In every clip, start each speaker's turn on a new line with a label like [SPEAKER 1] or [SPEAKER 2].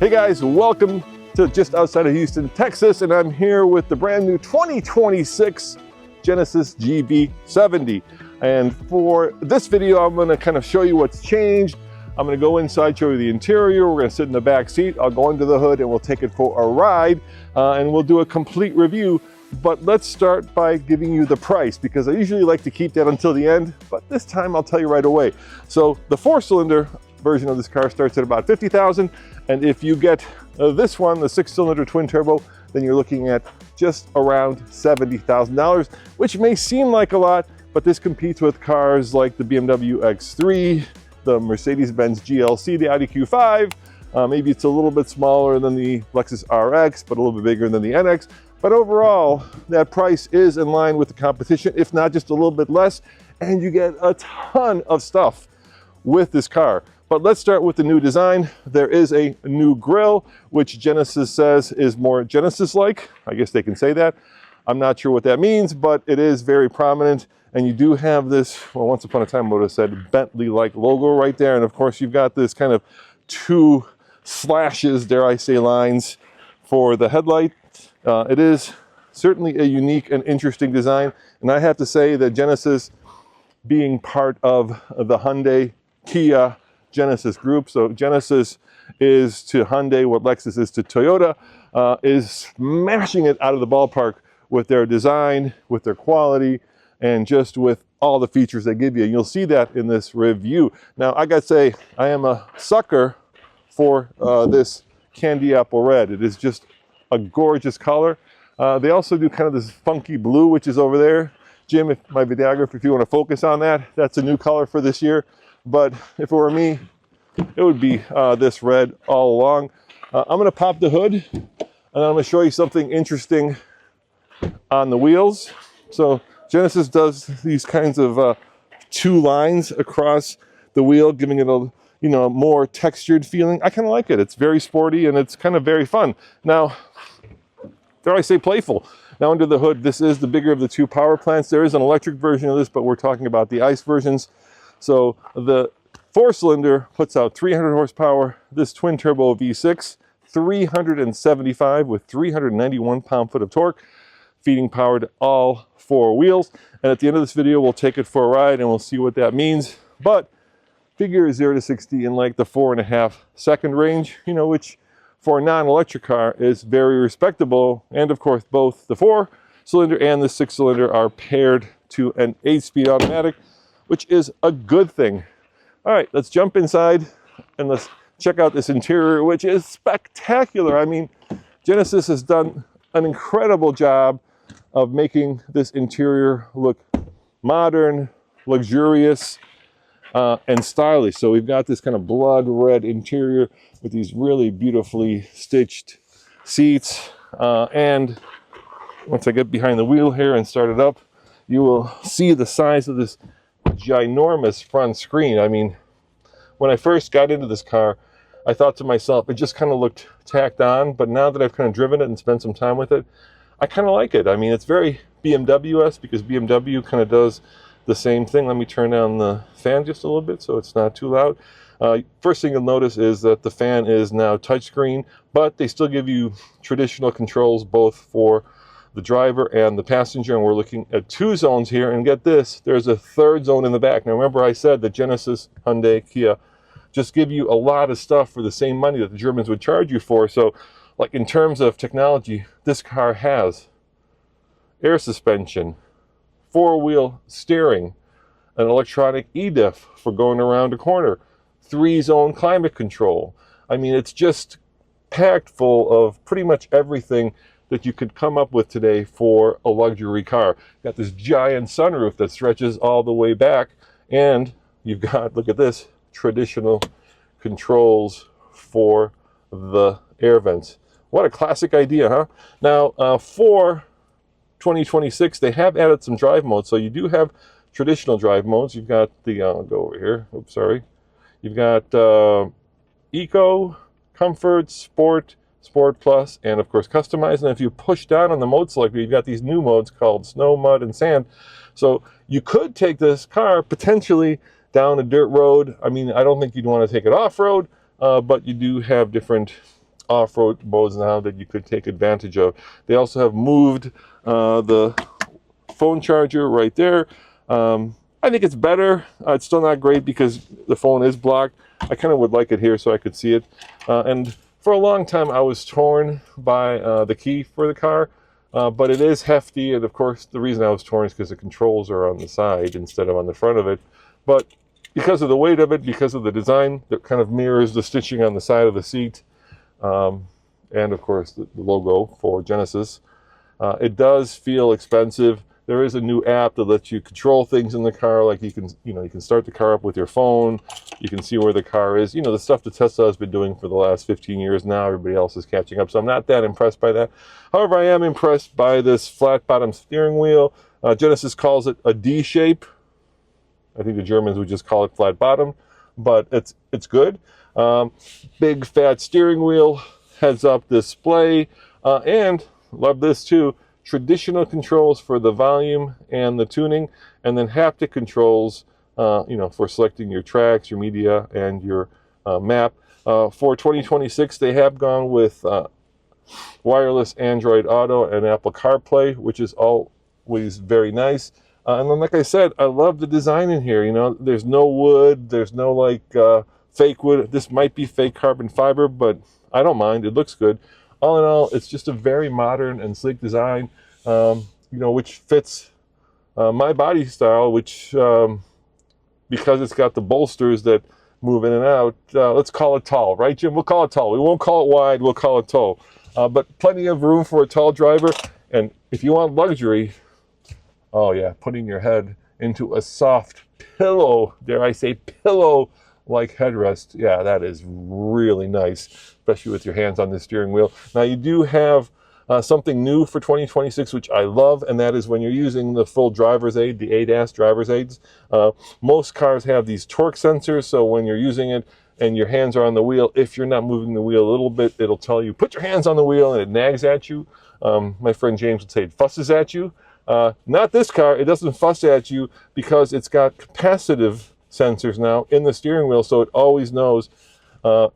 [SPEAKER 1] Hey guys, welcome to just outside of Houston, Texas, and I'm here with the brand new 2026 Genesis GV70. And for this video, I'm gonna kind of show you what's changed. I'm gonna go inside, show you the interior. We're gonna sit in the back seat. I'll go under the hood and we'll take it for a ride and we'll do a complete review. But let's start by giving you the price, because I usually like to keep that until the end, but this time I'll tell you right away. So the 4-cylinder version of this car starts at about $50,000, and if you get this one, the 6-cylinder twin turbo, then you're looking at just around $70,000, which may seem like a lot, but this competes with cars like the BMW X3, the Mercedes-Benz GLC, the Audi Q5. Maybe it's a little bit smaller than the Lexus RX, but a little bit bigger than the NX. But overall, that price is in line with the competition, if not just a little bit less, and you get a ton of stuff with this car. But let's start with the new design. There is a new grille, which Genesis says is more Genesis-like. I guess they can say that. I'm not sure what that means, but it is very prominent. And you do have this, well, once upon a time, I would have said Bentley-like logo right there. And of course, you've got this kind of two slashes, dare I say, lines for the headlight. It is certainly a unique and interesting design. And I have to say that Genesis, being part of the Hyundai Kia Genesis group, so Genesis is to Hyundai what Lexus is to Toyota, is smashing it out of the ballpark with their design, with their quality, and just with all the features they give you. And you'll see that in this review. Now, I gotta say, I am a sucker for this candy apple red. It is just a gorgeous color. They also do kind of this funky blue, which is over there. Jim, if my videographer, if you want to focus on that, that's a new color for this year. But if it were me, it would be this red all along. I'm going to pop the hood, and I'm going to show you something interesting on the wheels. So Genesis does these kinds of two lines across the wheel, giving it a more textured feeling. I kind of like it. It's very sporty and it's kind of very fun. Now, dare I say playful. Now under the hood, this is the bigger of the two power plants. There is an electric version of this, but we're talking about the ICE versions. So the 4-cylinder puts out 300 horsepower. This twin turbo V6, 375 with 391 pound-foot of torque, feeding power to all four wheels. And at the end of this video, we'll take it for a ride and we'll see what that means. But figure 0 to 60 in like the 4.5 second range, which for a non-electric car is very respectable. And of course, both the 4-cylinder and the 6-cylinder are paired to an 8-speed automatic, which is a good thing. All right, let's jump inside and let's check out this interior, which is spectacular. I mean, Genesis has done an incredible job of making this interior look modern, luxurious, and stylish. So we've got this kind of blood red interior with these really beautifully stitched seats. And once I get behind the wheel here and start it up, you will see the size of this ginormous front screen. I mean, when I first got into this car, I thought to myself, it just kind of looked tacked on. But now that I've kind of driven it and spent some time with it, I kind of like it. I mean, it's very BMW-esque because BMW kind of does the same thing. Let me turn down the fan just a little bit so it's not too loud. First thing you'll notice is that the fan is now touchscreen, but they still give you traditional controls both for the driver and the passenger. And we're looking at 2 zones here. And get this, there's a 3rd zone in the back. Now remember I said that Genesis, Hyundai, Kia just give you a lot of stuff for the same money that the Germans would charge you for. So like in terms of technology, this car has air suspension, 4-wheel steering, an electronic e-diff for going around a corner, 3-zone climate control. I mean, it's just packed full of pretty much everything that you could come up with today for a luxury car. Got this giant sunroof that stretches all the way back, and you've got, look at this, traditional controls for the air vents. What a classic idea, huh? Now, for 2026, they have added some drive modes. So you do have traditional drive modes. You've got the, I'll go over here. Oops, sorry. You've got Eco, Comfort, Sport, Sport Plus, and of course Customize. And if you push down on the mode selector, you've got these new modes called Snow, Mud, and Sand. So you could take this car potentially down a dirt road. I mean, I don't think you'd want to take it off-road, but you do have different off-road modes now that you could take advantage of. They also have moved the phone charger right there. I think it's better. It's still not great because the phone is blocked. I kind of would like it here so I could see it. And for a long time I was torn by the key for the car, but it is hefty, and of course the reason I was torn is because the controls are on the side instead of on the front of it. But because of the weight of it, because of the design that kind of mirrors the stitching on the side of the seat, and of course the logo for Genesis, it does feel expensive. There is a new app that lets you control things in the car, like you can start the car up with your phone. You can see where the car is. The stuff that Tesla has been doing for the last 15 years now. Everybody else is catching up, so I'm not that impressed by that. However, I am impressed by this flat bottom steering wheel. Genesis calls it a D shape. I think the Germans would just call it flat bottom, but it's good. Big fat steering wheel, heads up display, and love this too. Traditional controls for the volume and the tuning, and then haptic controls, for selecting your tracks, your media, and your map. For 2026, they have gone with wireless Android Auto and Apple CarPlay, which is always very nice. And then, like I said, I love the design in here. There's no wood, there's no fake wood. This might be fake carbon fiber, but I don't mind. It looks good. All in all, it's just a very modern and sleek design, which fits my body style, which, because it's got the bolsters that move in and out, let's call it tall, right, Jim? We'll call it tall. We won't call it wide, we'll call it tall. But plenty of room for a tall driver. And if you want luxury, oh yeah, putting your head into a soft pillow, dare I say pillow-like headrest, yeah, that is really nice, especially with your hands on the steering wheel. Now, you do have something new for 2026, which I love, and that is when you're using the full driver's aid, the ADAS driver's aids. Most cars have these torque sensors, so when you're using it and your hands are on the wheel, if you're not moving the wheel a little bit, it'll tell you, put your hands on the wheel, and it nags at you. My friend James would say it fusses at you. Not this car. It doesn't fuss at you because it's got capacitive sensors now in the steering wheel, so it always knows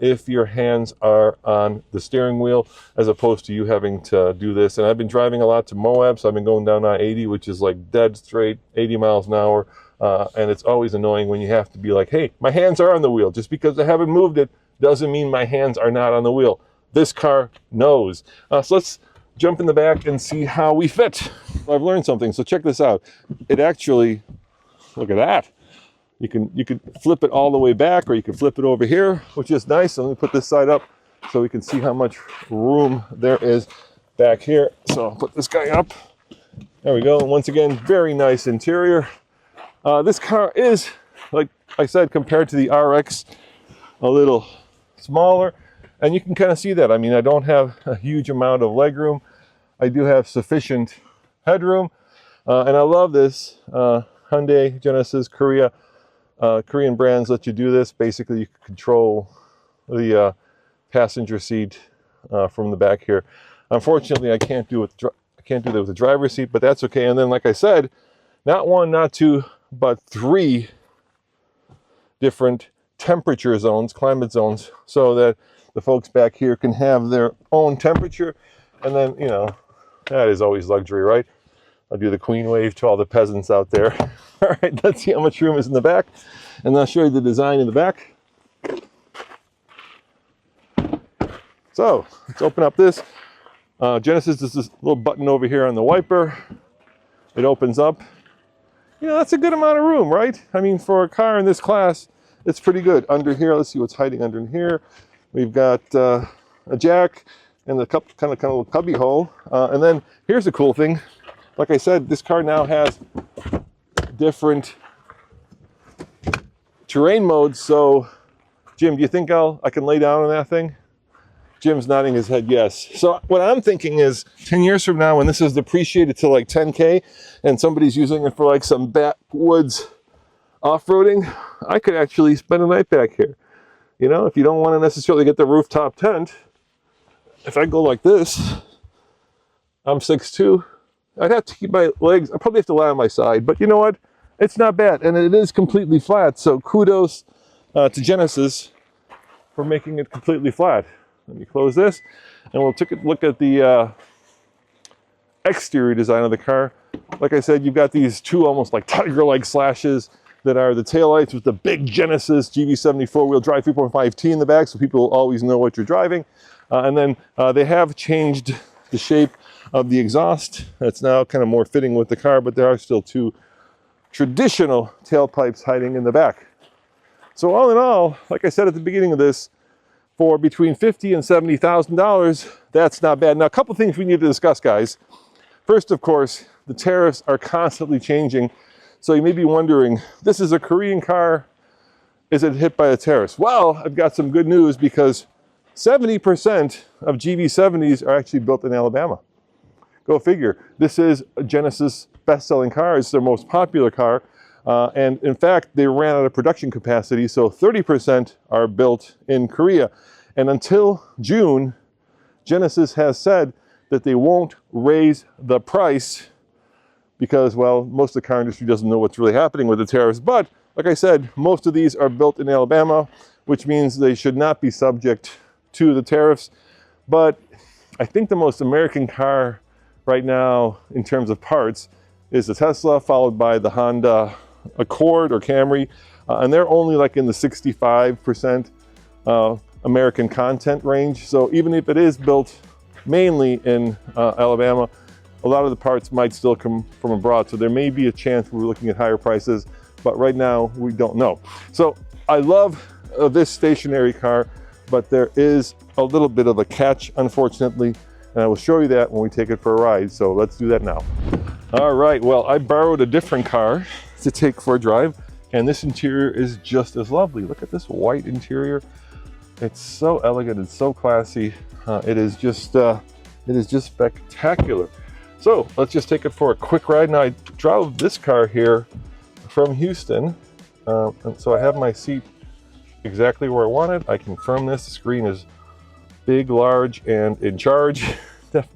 [SPEAKER 1] if your hands are on the steering wheel, as opposed to you having to do this. And I've been driving a lot to Moab, so I've been going down I-80, which is like dead straight, 80 miles an hour, and it's always annoying when you have to be like, hey, my hands are on the wheel. Just because I haven't moved it doesn't mean my hands are not on the wheel. This car knows. So let's jump in the back and see how we fit. I've learned something, so check this out. It actually, look at that. You can flip it all the way back, or you can flip it over here, which is nice. So let me put this side up so we can see how much room there is back here. So I'll put this guy up. There we go. And once again, very nice interior. This car is, like I said, compared to the RX, a little smaller. And you can kind of see that. I mean, I don't have a huge amount of legroom. I do have sufficient headroom. And I love this. Hyundai, Genesis, Korean brands let you do this. Basically, you can control the passenger seat from the back here. Unfortunately, I can't do that with the driver's seat, but that's okay. And then, like I said, not one, not two, but 3 different temperature zones, climate zones, so that the folks back here can have their own temperature. And then, that is always luxury, right? I'll do the queen wave to all the peasants out there. All right, let's see how much room is in the back, and I'll show you the design in the back. So let's open up this. Genesis is this little button over here on the wiper. It opens up. That's a good amount of room, right? I mean, for a car in this class, it's pretty good. Under here, let's see what's hiding under here. We've got a jack and the kind of little cubby hole. And then here's the cool thing. Like I said, this car now has different terrain modes. So, Jim, do you think I can lay down on that thing? Jim's nodding his head yes. So what I'm thinking is 10 years from now, when this is depreciated to like 10K and somebody's using it for like some backwoods off-roading, I could actually spend a night back here. If you don't want to necessarily get the rooftop tent, if I go like this, I'm 6'2", I'd have to keep my legs, I'd probably have to lie on my side, but you know what? It's not bad, and it is completely flat, so kudos to Genesis for making it completely flat. Let me close this, and we'll take a look at the exterior design of the car. Like I said, you've got these two almost like tiger-like slashes that are the taillights with the big Genesis GV70 four-wheel drive 3.5T in the back, so people always know what you're driving. And then they have changed the shape of the exhaust. It's now kind of more fitting with the car, but there are still two traditional tailpipes hiding in the back. So all in all, like I said at the beginning of this, for between $50,000 and $70,000, that's not bad. Now, a couple things we need to discuss, guys. First, of course, the tariffs are constantly changing. So you may be wondering, this is a Korean car, is it hit by the tariffs? Well, I've got some good news because 70% of GV70s are actually built in Alabama. Go figure. This is a Genesis best-selling car. It's their most popular car. And in fact, they ran out of production capacity, so 30% are built in Korea. And until June, Genesis has said that they won't raise the price because, well, most of the car industry doesn't know what's really happening with the tariffs. But like I said, most of these are built in Alabama, which means they should not be subject to the tariffs. But I think the most American car right now in terms of parts is the Tesla, followed by the Honda Accord or Camry, and they're only like in the 65% American content range. So even if it is built mainly in Alabama, a lot of the parts might still come from abroad. So there may be a chance we're looking at higher prices, but right now we don't know. So I love this stationary car, but there is a little bit of a catch, unfortunately, and I will show you that when we take it for a ride. So let's do that now. All right, well, I borrowed a different car to take for a drive, and this interior is just as lovely. Look at this white interior. It's so elegant, it's so classy. It is just spectacular. So let's just take it for a quick ride. Now I drove this car here from Houston, and so I have my seat exactly where I want it. I confirm this. The screen is big, large, and in charge.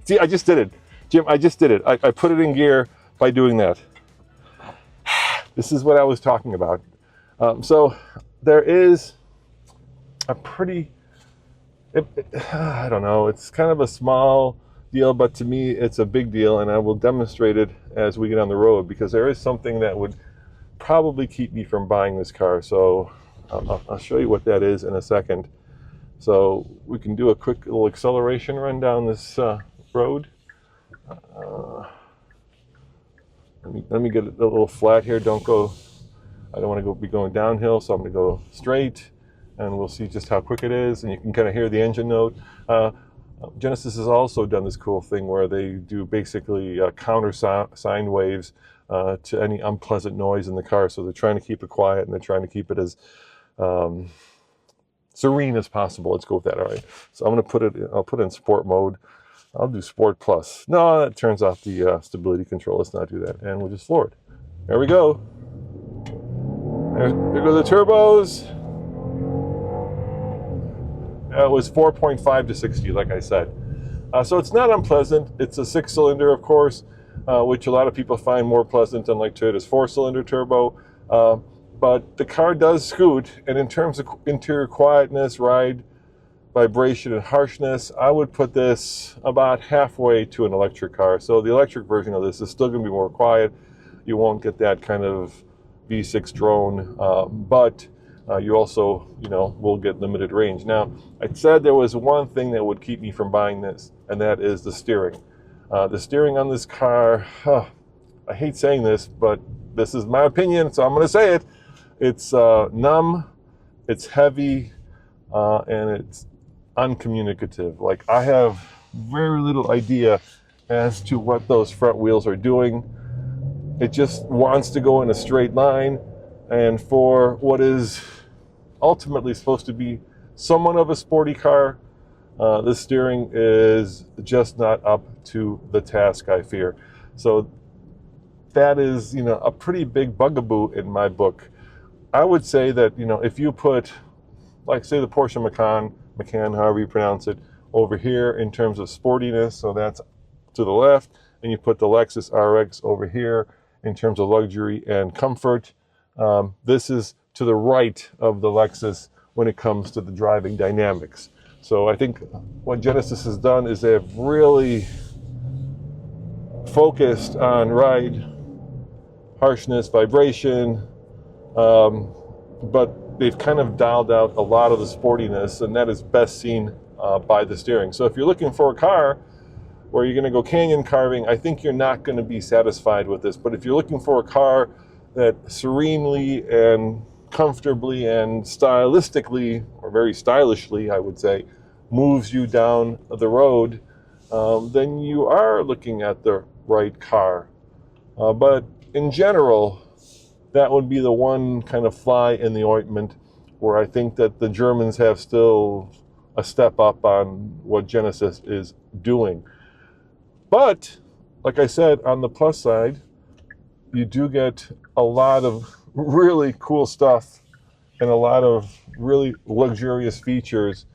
[SPEAKER 1] See, I just did it. Jim, I just did it. I put it in gear by doing that. This is what I was talking about. So there is a pretty, I don't know, it's kind of a small deal, but to me it's a big deal, and I will demonstrate it as we get on the road because there is something that would probably keep me from buying this car. So I'll show you what that is in a second. So we can do a quick little acceleration run down this road. Let me get a little flat here. I don't want to be going downhill, so I'm going to go straight, and we'll see just how quick it is, and you can kind of hear the engine note. Genesis has also done this cool thing where they do basically counter sine waves to any unpleasant noise in the car. So they're trying to keep it quiet, and they're trying to keep it as serene as possible. Let's go with that. All right. So I'll put it in sport mode. I'll do Sport Plus. No, that turns off the stability control. Let's not do that. And we'll just floor it. There we go. There go the turbos. It was 4.5 to 60, like I said. So it's not unpleasant. It's a 6-cylinder, of course, which a lot of people find more pleasant than like Toyota's 4-cylinder turbo. But the car does scoot. And in terms of interior quietness, ride, vibration, and harshness, I would put this about halfway to an electric car. So the electric version of this is still going to be more quiet. You won't get that kind of V6 drone, but you also, will get limited range. Now, I said there was one thing that would keep me from buying this, and that is the steering. The steering on this car, I hate saying this, but this is my opinion, so I'm going to say it. It's numb, it's heavy, and it's uncommunicative. Like, I have very little idea as to what those front wheels are doing. It just wants to go in a straight line, and for what is ultimately supposed to be somewhat of a sporty car, the steering is just not up to the task, I fear. So that is, a pretty big bugaboo in my book. I would say that, if you put, like, say, the Porsche Macan, however you pronounce it, over here in terms of sportiness, so that's to the left, and you put the Lexus RX over here in terms of luxury and comfort. This is to the right of the Lexus when it comes to the driving dynamics. So I think what Genesis has done is they have really focused on ride harshness, vibration, but they've kind of dialed out a lot of the sportiness, and that is best seen by the steering. So if you're looking for a car where you're going to go canyon carving, I think you're not going to be satisfied with this. But if you're looking for a car that serenely and comfortably and stylistically, or very stylishly, I would say, moves you down the road, then you are looking at the right car. But in general, that would be the one kind of fly in the ointment where I think that the Germans have still a step up on what Genesis is doing. But, like I said, on the plus side, you do get a lot of really cool stuff and a lot of really luxurious features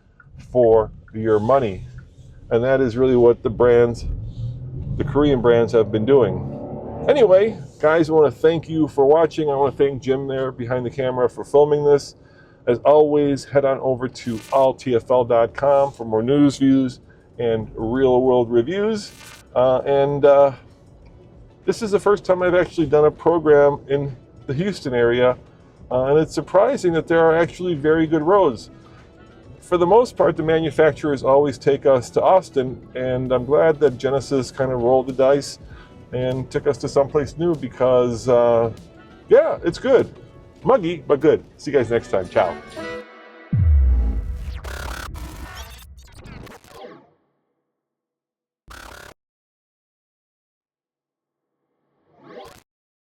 [SPEAKER 1] for your money. And that is really what the Korean brands have been doing. Anyway, guys, I want to thank you for watching. I want to thank Jim there behind the camera for filming this. As always, head on over to alltfl.com for more news, views, and real-world reviews. This is the first time I've actually done a program in the Houston area, and it's surprising that there are actually very good roads. For the most part, the manufacturers always take us to Austin, and I'm glad that Genesis kind of rolled the dice and took us to someplace new because, yeah, it's good. Muggy, but good. See you guys next time. Ciao.